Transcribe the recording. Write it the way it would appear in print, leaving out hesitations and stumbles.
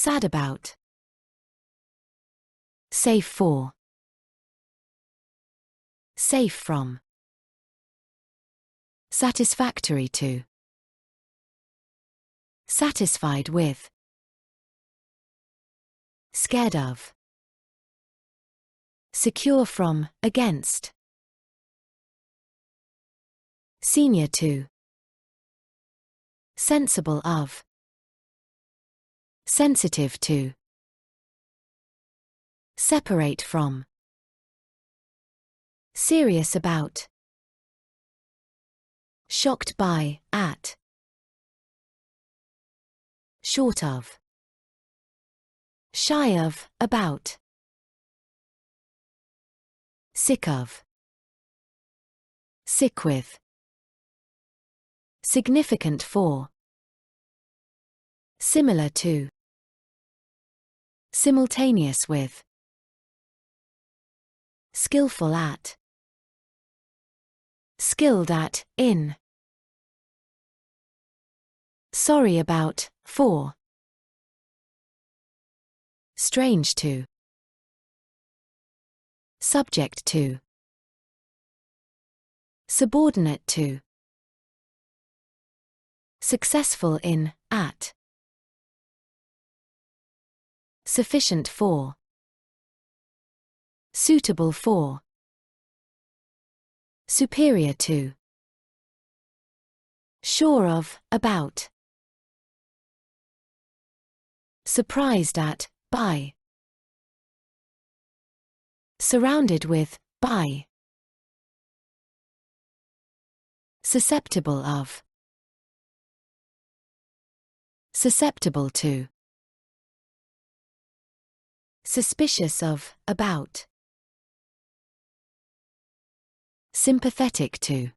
sad about, safe for, safe from, satisfactory to, satisfied with, scared of, secure from, against, senior to, sensible of, sensitive to, separate from, serious about, shocked by, at, short of, shy of, about, sick of, sick with, significant for, similar to, simultaneous with, skillful at, skilled at, in, sorry about, for, strange to, subject to, subordinate to, successful in, at, sufficient for, suitable for, superior to, sure of, about, surprised at, by, surrounded with, by, susceptible of, susceptible to, suspicious of, about, sympathetic to.